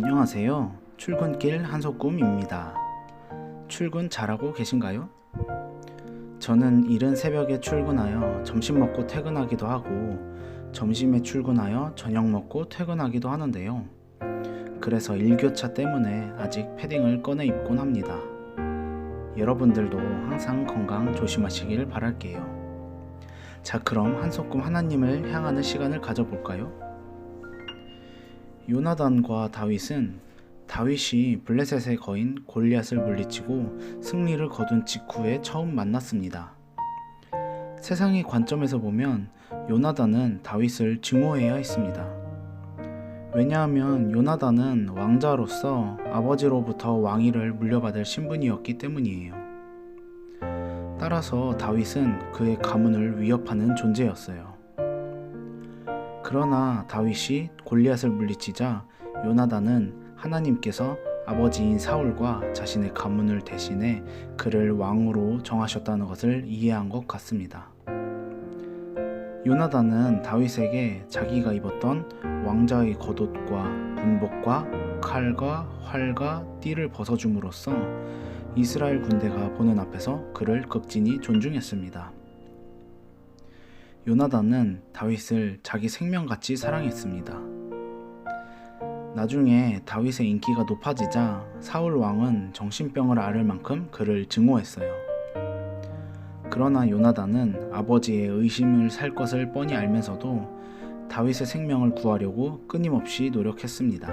안녕하세요. 출근길 한소꿈입니다. 출근 잘하고 계신가요? 저는 이른 새벽에 출근하여 점심 먹고 퇴근하기도 하고 점심에 출근하여 저녁 먹고 퇴근하기도 하는데요. 그래서 일교차 때문에 아직 패딩을 꺼내 입곤 합니다. 여러분들도 항상 건강 조심하시길 바랄게요. 자, 그럼 한소꿈 하나님을 향하는 시간을 가져볼까요? 요나단과 다윗이 블레셋의 거인 골리앗을 물리치고 승리를 거둔 직후에 처음 만났습니다. 세상의 관점에서 보면 요나단은 다윗을 증오해야 했습니다. 왜냐하면 요나단은 왕자로서 아버지로부터 왕위를 물려받을 신분이었기 때문이에요. 따라서 다윗은 그의 가문을 위협하는 존재였어요. 그러나 다윗이 골리앗을 물리치자 요나단은 하나님께서 아버지인 사울과 자신의 가문을 대신해 그를 왕으로 정하셨다는 것을 이해한 것 같습니다. 요나단은 다윗에게 자기가 입었던 왕자의 겉옷과 군복과 칼과 활과 띠를 벗어줌으로써 이스라엘 군대가 보는 앞에서 그를 극진히 존중했습니다. 요나단은 다윗을 자기 생명같이 사랑했습니다. 나중에 다윗의 인기가 높아지자 사울 왕은 정신병을 앓을 만큼 그를 증오했어요. 그러나 요나단은 아버지의 의심을 살 것을 뻔히 알면서도 다윗의 생명을 구하려고 끊임없이 노력했습니다.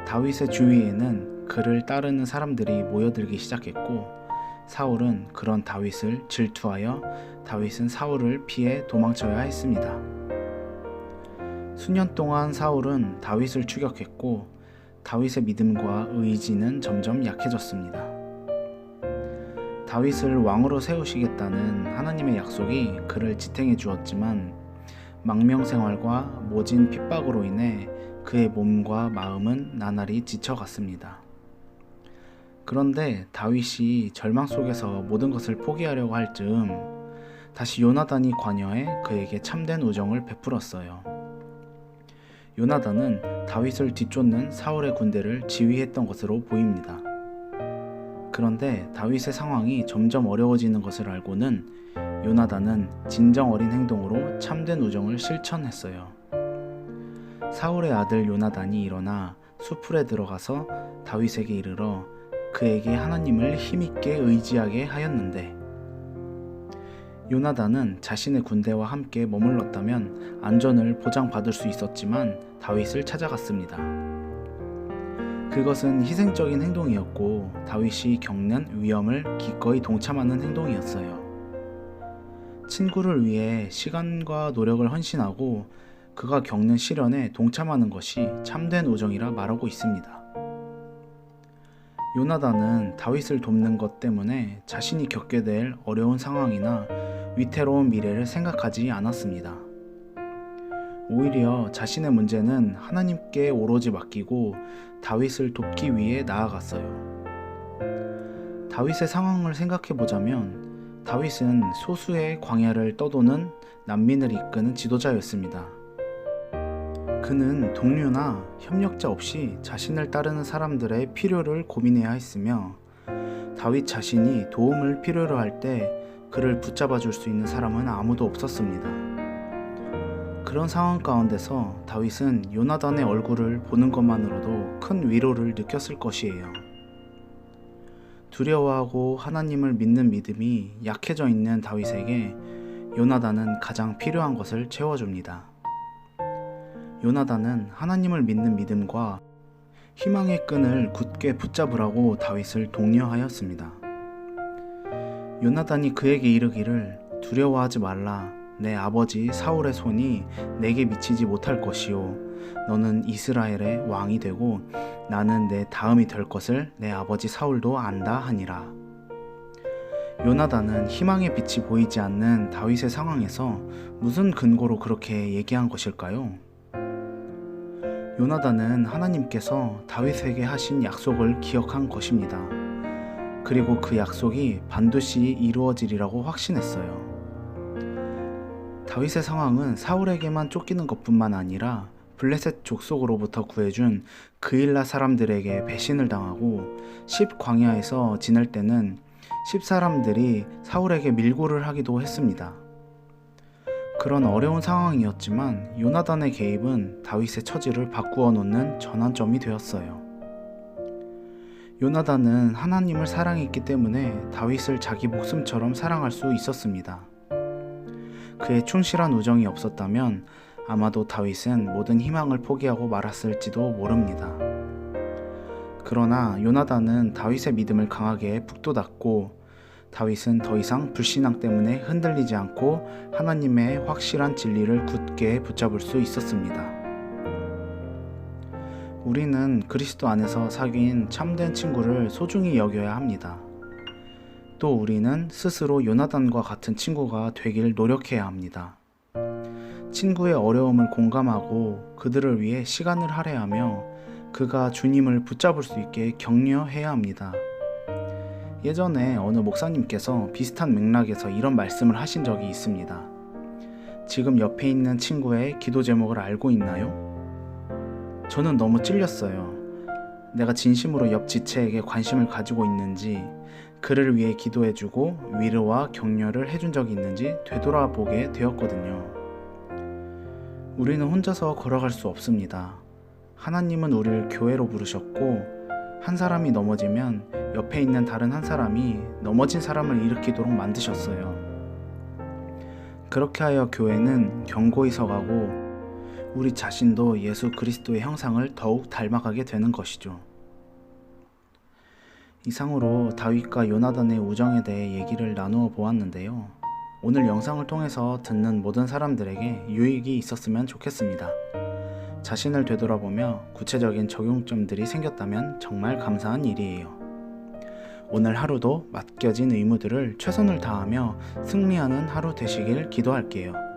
다윗의 주위에는 그를 따르는 사람들이 모여들기 시작했고 사울은 그런 다윗을 질투하여 다윗은 사울을 피해 도망쳐야 했습니다. 수년 동안 사울은 다윗을 추격했고 다윗의 믿음과 의지는 점점 약해졌습니다. 다윗을 왕으로 세우시겠다는 하나님의 약속이 그를 지탱해 주었지만 망명생활과 모진 핍박으로 인해 그의 몸과 마음은 나날이 지쳐갔습니다. 그런데 다윗이 절망 속에서 모든 것을 포기하려고 할 즈음 다시 요나단이 관여해 그에게 참된 우정을 베풀었어요. 요나단은 다윗을 뒤쫓는 사울의 군대를 지휘했던 것으로 보입니다. 그런데 다윗의 상황이 점점 어려워지는 것을 알고는 요나단은 진정 어린 행동으로 참된 우정을 실천했어요. 사울의 아들 요나단이 일어나 수풀에 들어가서 다윗에게 이르러 그에게 하나님을 힘있게 의지하게 하였는데 요나단은 자신의 군대와 함께 머물렀다면 안전을 보장받을 수 있었지만 다윗을 찾아갔습니다. 그것은 희생적인 행동이었고 다윗이 겪는 위험을 기꺼이 동참하는 행동이었어요. 친구를 위해 시간과 노력을 헌신하고 그가 겪는 시련에 동참하는 것이 참된 우정이라 말하고 있습니다. 요나단은 다윗을 돕는 것 때문에 자신이 겪게 될 어려운 상황이나 위태로운 미래를 생각하지 않았습니다. 오히려 자신의 문제는 하나님께 오로지 맡기고 다윗을 돕기 위해 나아갔어요. 다윗의 상황을 생각해 보자면 다윗은 소수의 광야를 떠도는 난민을 이끄는 지도자였습니다. 그는 동료나 협력자 없이 자신을 따르는 사람들의 필요를 고민해야 했으며 다윗 자신이 도움을 필요로 할 때 그를 붙잡아 줄 수 있는 사람은 아무도 없었습니다. 그런 상황 가운데서 다윗은 요나단의 얼굴을 보는 것만으로도 큰 위로를 느꼈을 것이에요. 두려워하고 하나님을 믿는 믿음이 약해져 있는 다윗에게 요나단은 가장 필요한 것을 채워줍니다. 요나단은 하나님을 믿는 믿음과 희망의 끈을 굳게 붙잡으라고 다윗을 독려하였습니다. 요나단이 그에게 이르기를 두려워하지 말라. 내 아버지 사울의 손이 내게 미치지 못할 것이요 너는 이스라엘의 왕이 되고 나는 내 다음이 될 것을 내 아버지 사울도 안다 하니라. 요나단은 희망의 빛이 보이지 않는 다윗의 상황에서 무슨 근거로 그렇게 얘기한 것일까요? 요나단은 하나님께서 다윗에게 하신 약속을 기억한 것입니다. 그리고 그 약속이 반드시 이루어지리라고 확신했어요. 다윗의 상황은 사울에게만 쫓기는 것뿐만 아니라 블레셋 족속으로부터 구해준 그일라 사람들에게 배신을 당하고 10광야에서 지낼 때는 10사람들이 사울에게 밀고를 하기도 했습니다. 그런 어려운 상황이었지만 요나단의 개입은 다윗의 처지를 바꾸어 놓는 전환점이 되었어요. 요나단은 하나님을 사랑했기 때문에 다윗을 자기 목숨처럼 사랑할 수 있었습니다. 그의 충실한 우정이 없었다면 아마도 다윗은 모든 희망을 포기하고 말았을지도 모릅니다. 그러나 요나단은 다윗의 믿음을 강하게 북돋았고 다윗은 더 이상 불신앙 때문에 흔들리지 않고 하나님의 확실한 진리를 굳게 붙잡을 수 있었습니다. 우리는 그리스도 안에서 사귄 참된 친구를 소중히 여겨야 합니다. 또 우리는 스스로 요나단과 같은 친구가 되길 노력해야 합니다. 친구의 어려움을 공감하고 그들을 위해 시간을 할애하며 그가 주님을 붙잡을 수 있게 격려해야 합니다. 예전에 어느 목사님께서 비슷한 맥락에서 이런 말씀을 하신 적이 있습니다. 지금 옆에 있는 친구의 기도 제목을 알고 있나요? 저는 너무 찔렸어요. 내가 진심으로 옆 지체에게 관심을 가지고 있는지, 그를 위해 기도해주고 위로와 격려를 해준 적이 있는지 되돌아보게 되었거든요. 우리는 혼자서 걸어갈 수 없습니다. 하나님은 우리를 교회로 부르셨고 한 사람이 넘어지면 옆에 있는 다른 한 사람이 넘어진 사람을 일으키도록 만드셨어요. 그렇게 하여 교회는 견고히 서가고 우리 자신도 예수 그리스도의 형상을 더욱 닮아가게 되는 것이죠. 이상으로 다윗과 요나단의 우정에 대해 얘기를 나누어 보았는데요. 오늘 영상을 통해서 듣는 모든 사람들에게 유익이 있었으면 좋겠습니다. 자신을 되돌아보며 구체적인 적용점들이 생겼다면 정말 감사한 일이에요. 오늘 하루도 맡겨진 의무들을 최선을 다하며 승리하는 하루 되시길 기도할게요.